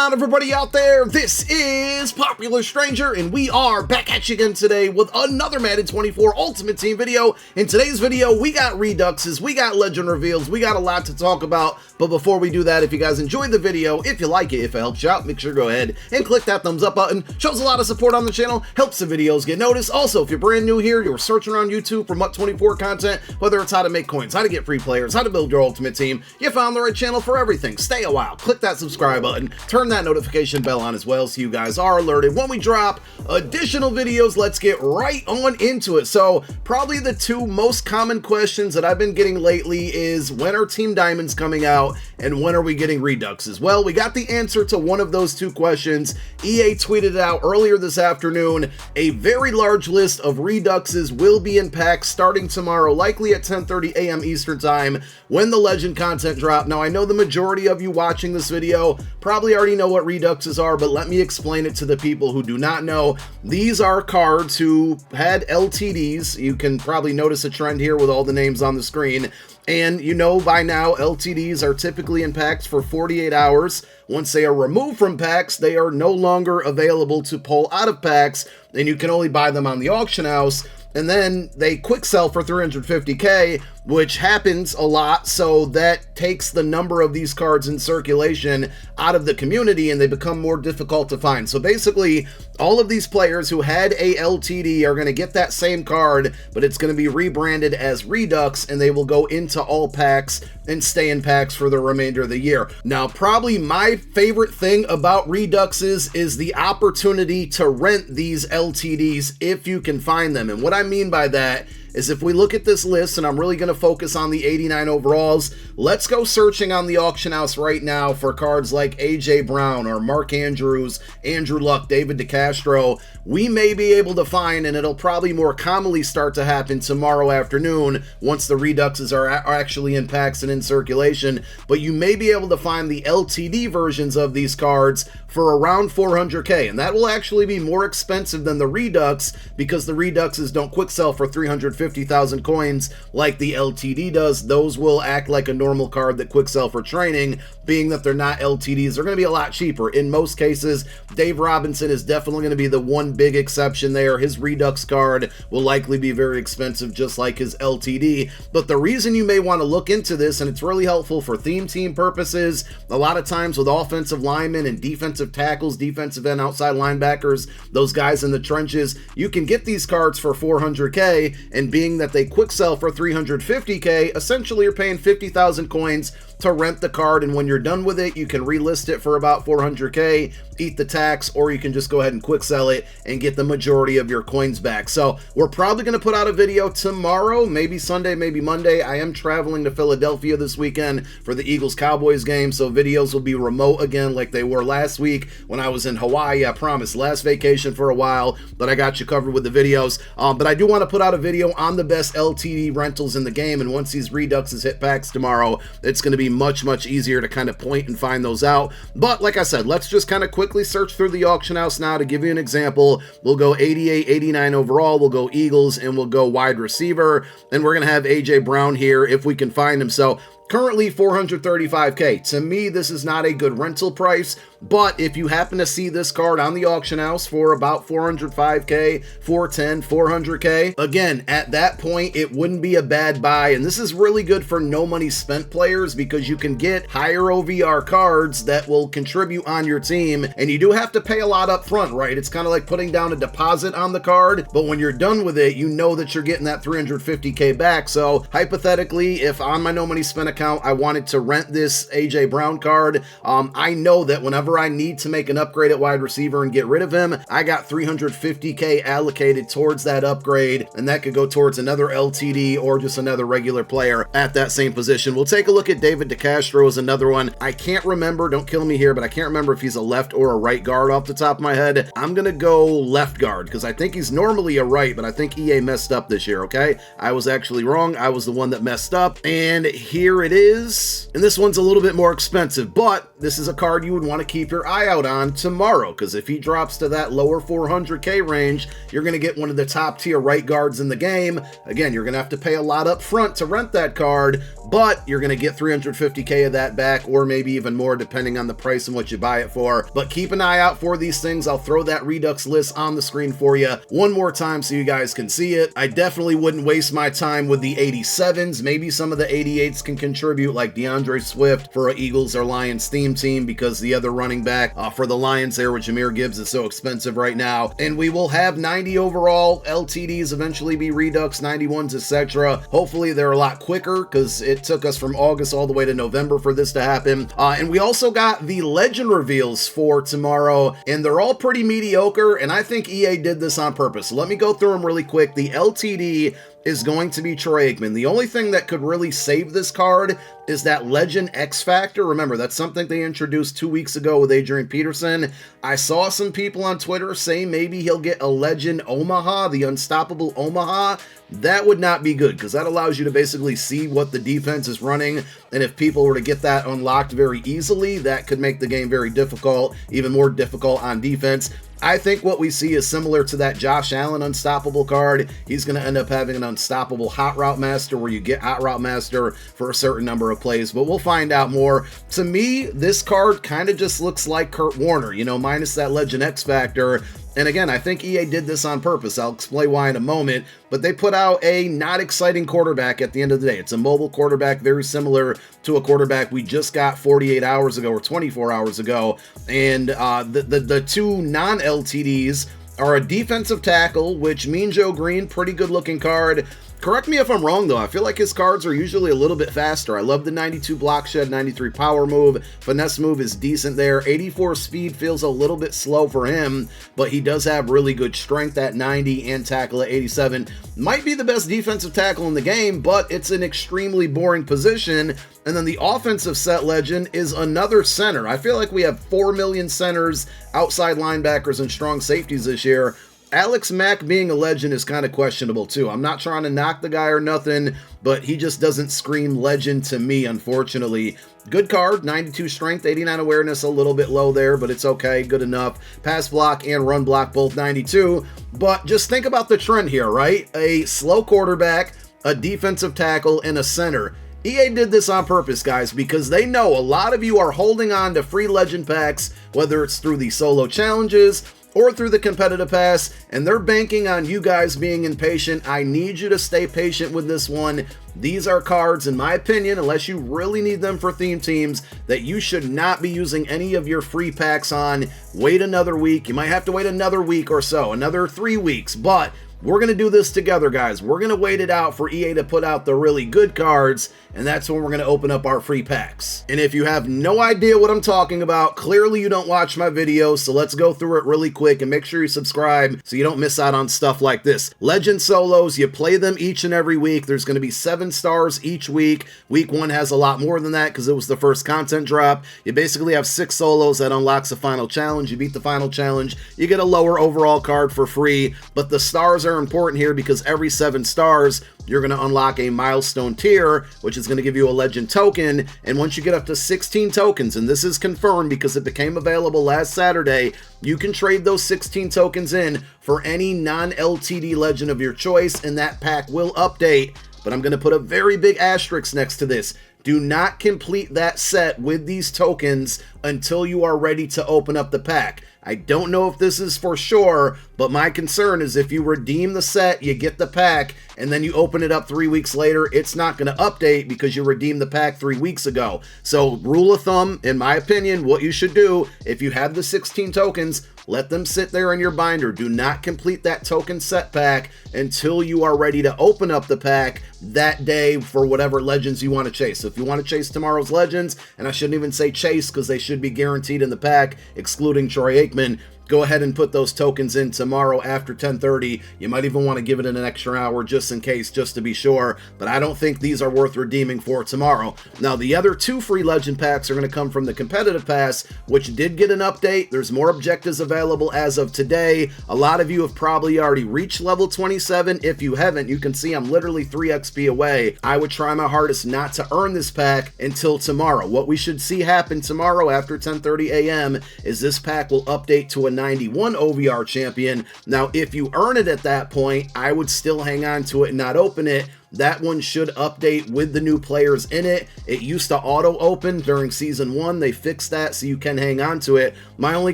on, everybody out there? This is Popular Stranger, and we are back at you again today with another Madden 24 Ultimate Team video. In today's video, we got Reduxes, we got Legend Reveals, we got a lot to talk about. But before we do that, if you guys enjoyed the video, if you like it, if it helps you out, make sure to go ahead and click that thumbs up button. Shows a lot of support on the channel, helps the videos get noticed. Also, if you're brand new here, you're searching around YouTube for MUT24 content, whether it's how to make coins, how to get free players, how to build your ultimate team, you found the right channel for everything. Stay a while, click that subscribe button, turn that notification bell on as well so you guys are alerted when we drop additional videos. Let's get right on into it. So probably the two most common questions that I've been getting lately is, when are Team Diamonds coming out and when are we getting Reduxes? Well, we got the answer to one of those two questions. EA tweeted it out earlier this afternoon. A very large list of Reduxes will be in packs starting tomorrow, likely at 10:30 a.m. Eastern time when the Legend content drop. Now, I know the majority of you watching this video probably already know what Reduxes are, but let me explain it to the people who do not know. These are cards who had LTDs. You can probably notice a trend here with all the names on the screen. And you know by now, LTDs are typically in packs for 48 hours. Once they are removed from packs, they are no longer available to pull out of packs, and you can only buy them on the auction house. And then they quick sell for 350k, which happens a lot, so that takes the number of these cards in circulation out of the community and they become more difficult to find. So basically, all of these players who had a LTD are going to get that same card, but it's going to be rebranded as Redux, and they will go into all packs and stay in packs for the remainder of the year. Now, probably my favorite thing about Reduxes is the opportunity to rent these LTDs if you can find them. And what I mean by that is, if we look at this list, and I'm really going to focus on the 89 overalls, let's go searching on the auction house right now for cards like AJ Brown or Mark Andrews, Andrew Luck, David DeCastro. We may be able to find, and it'll probably more commonly start to happen tomorrow afternoon once the Reduxes are actually in packs and in circulation, but you may be able to find the LTD versions of these cards for around 400k, and that will actually be more expensive than the Redux, because the Reduxes don't quick sell for 350,000 coins like the LTD does. Those will act like a normal card that quick sell for training, being that they're not LTDs. They're going to be a lot cheaper in most cases. Dave Robinson is definitely going to be the one big exception there. His Redux card will likely be very expensive, just like his LTD. But the reason you may want to look into this, and it's really helpful for theme team purposes, a lot of times with offensive linemen and defensive tackles, defensive and outside linebackers, those guys in the trenches, you can get these cards for 400k, and being that they quick sell for 350k, essentially you're paying 50,000 coins to rent the card, and when you're done with it, you can relist it for about 400k, eat the tax, or you can just go ahead and quick sell it and get the majority of your coins back. So we're probably going to put out a video tomorrow, maybe Sunday, maybe Monday. I am traveling to Philadelphia this weekend for the Eagles-Cowboys game, so videos will be remote again like they were last week when I was in Hawaii. I promise, last vacation for a while, but I got you covered with the videos. But I do want to put out a video on the best LTD rentals in the game, and once these Reduxes hit packs tomorrow, it's going to be much easier to kind of point and find those out. But like I said, let's just kind of quickly search through the auction house now. To give you an example, we'll go 88, 89 overall, we'll go Eagles, and we'll go wide receiver, and we're going to have AJ Brown here if we can find him. So currently 435k. To me, this is not a good rental price, but if you happen to see this card on the auction house for about 405k, 410, 400k, again, at that point, it wouldn't be a bad buy. And this is really good for no money spent players, because you can get higher OVR cards that will contribute on your team, and you do have to pay a lot up front, right? It's kind of like putting down a deposit on the card, but when you're done with it, you know that you're getting that 350k back. So hypothetically, if on my no money spent account I wanted to rent this AJ Brown card, I know that whenever I need to make an upgrade at wide receiver and get rid of him, I got 350k allocated towards that upgrade, and that could go towards another LTD or just another regular player at that same position. We'll take a look at David DeCastro as another one. I can't remember, don't kill me here, but I can't remember if he's a left or a right guard off the top of my head. I'm gonna go left guard, because I think he's normally a right, but I think EA messed up this year, okay? I was actually wrong. I was the one that messed up, and here it is. And this one's a little bit more expensive, but this is a card you would want to keep keep your eye out on tomorrow, because if he drops to that lower 400k range, you're going to get one of the top tier right guards in the game. Again, you're going to have to pay a lot up front to rent that card, but you're going to get 350k of that back, or maybe even more depending on the price and what you buy it for. But keep an eye out for these things. I'll throw that Redux list on the screen for you one more time so you guys can see it. I definitely wouldn't waste my time with the 87s. Maybe some of the 88s can contribute, like DeAndre Swift for a Eagles or Lions theme team, because the other running back for the Lions there with Jahmyr Gibbs is so expensive right now. And we will have 90 overall LTDs eventually be Redux, 91s, etc. Hopefully they're a lot quicker, because it took us from August all the way to November for this to happen. And we also got the legend reveals for tomorrow, and they're all pretty mediocre, and I think EA did this on purpose. So let me go through them really quick. The LTD is going to be Troy Aikman. The only thing that could really save this card is that Legend X Factor. Remember, that's something they introduced 2 weeks ago with Adrian Peterson. I saw some people on Twitter say maybe he'll get a Legend Omaha, the Unstoppable Omaha. That would not be good, because that allows you to basically see what the defense is running, and if people were to get that unlocked very easily, that could make the game very difficult, even more difficult on defense. I think what we see is similar to that Josh Allen Unstoppable card. He's going to end up having an Unstoppable Hot Route Master, where you get Hot Route Master for a certain number of plays, but we'll find out more. To me, this card kind of just looks like Kurt Warner, you know, minus that Legend X Factor. And again, I think EA did this on purpose. I'll explain why in a moment, but they put out a not exciting quarterback at the end of the day. It's a mobile quarterback, very similar to a quarterback we just got 48 hours ago or 24 hours ago. And the two non-LTDs are a defensive tackle, which Mean Joe Green, pretty good looking card. Correct me if I'm wrong, though. I feel like his cards are usually a little bit faster. I love the 92 block shed, 93 power move. Finesse move is decent there. 84 speed feels a little bit slow for him, but he does have really good strength at 90 and tackle at 87. Might be the best defensive tackle in the game, but it's an extremely boring position. And then the offensive set legend is another center. I feel like we have 4 million centers, outside linebackers, and strong safeties this year. Alex Mack being a legend is kind of questionable too. I'm not trying to knock the guy or nothing, but he just doesn't scream legend to me, unfortunately. Good card, 92 strength, 89 awareness, a little bit low there, but it's okay, good enough. Pass block and run block, both 92. But just think about the trend here, right? A slow quarterback, a defensive tackle, and a center. EA did this on purpose, guys, because they know a lot of you are holding on to free legend packs, whether it's through the solo challenges or through the competitive pass, and they're banking on you guys being impatient. I need you to stay patient with this one. These are cards, in my opinion, unless you really need them for theme teams, that you should not be using any of your free packs on. Wait another week. You might have to wait another week or so, another 3 weeks, but we're going to do this together, guys. We're going to wait it out for EA to put out the really good cards, and that's when we're going to open up our free packs. And if you have no idea what I'm talking about, clearly you don't watch my videos, so let's go through it really quick and make sure you subscribe so you don't miss out on stuff like this. Legend solos, you play them each and every week. There's going to be 7 stars each week. Week 1 has a lot more than that because it was the first content drop. You basically have 6 solos that unlocks the final challenge. You beat the final challenge, you get a lower overall card for free, but the stars are important here because every 7 stars, you're going to unlock a milestone tier, which is going to give you a legend token. And once you get up to 16 tokens, and this is confirmed because it became available last Saturday, you can trade those 16 tokens in for any non-LTD legend of your choice, and that pack will update. But I'm going to put a very big asterisk next to this. Do not complete that set with these tokens until you are ready to open up the pack. I don't know if this is for sure, but my concern is if you redeem the set, you get the pack, and then you open it up 3 weeks later, it's not going to update because you redeemed the pack 3 weeks ago. So rule of thumb, in my opinion, what you should do, if you have the 16 tokens, let them sit there in your binder. Do not complete that token set pack until you are ready to open up the pack that day for whatever legends you want to chase. So if you want to chase tomorrow's legends, and I shouldn't even say chase because they should be guaranteed in the pack, excluding Troy Aikman, go ahead and put those tokens in tomorrow after 10:30. You might even want to give it an extra hour just in case, just to be sure, but I don't think these are worth redeeming for tomorrow. Now, the other 2 free legend packs are going to come from the competitive pass, which did get an update. There's more objectives available as of today. A lot of you have probably already reached level 27. If you haven't, you can see I'm literally 3 XP away. I would try my hardest not to earn this pack until tomorrow. What we should see happen tomorrow after 10:30 a.m. is this pack will update to a 91 OVR champion. Now, if you earn it at that point, I would still hang on to it and not open it. That one should update with the new players in it. It used to auto open during season 1. They fixed that so you can hang on to it. My only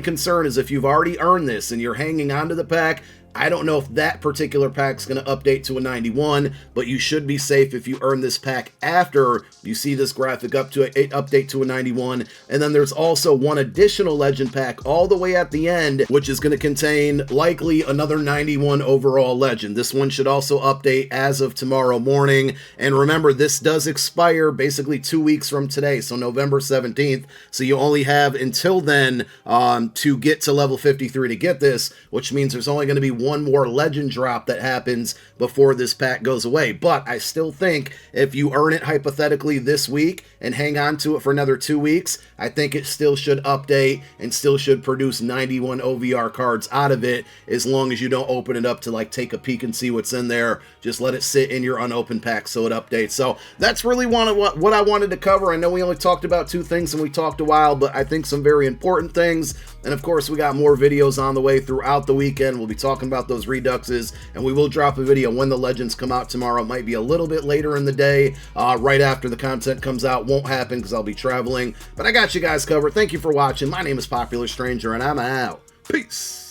concern is if you've already earned this and you're hanging on to the pack, I don't know if that particular pack's going to update to a 91, but you should be safe if you earn this pack after you see this graphic update to a 91. And then there's also one additional legend pack all the way at the end, which is going to contain likely another 91 overall legend. This one should also update as of tomorrow morning. And remember, this does expire basically 2 weeks from today, so November 17th. So you only have until then to get to level 53 to get this, which means there's only going to be one more legend drop that happens before this pack goes away. But I still think if you earn it hypothetically this week and hang on to it for another 2 weeks, I think it still should update and still should produce 91 OVR cards out of it, as long as you don't open it up to like take a peek and see what's in there. Just let it sit in your unopened pack so it updates. So that's really what I wanted to cover. I know we only talked about 2 things and we talked a while, but I think some very important things. And of course, we got more videos on the way throughout the weekend. We'll be talking about those Reduxes, and we will drop a video when the legends come out tomorrow. It might be a little bit later in the day, right after the content comes out. Won't happen because I'll be traveling, but I got you guys covered. Thank you for watching. My name is Popular Stranger, and I'm out. Peace.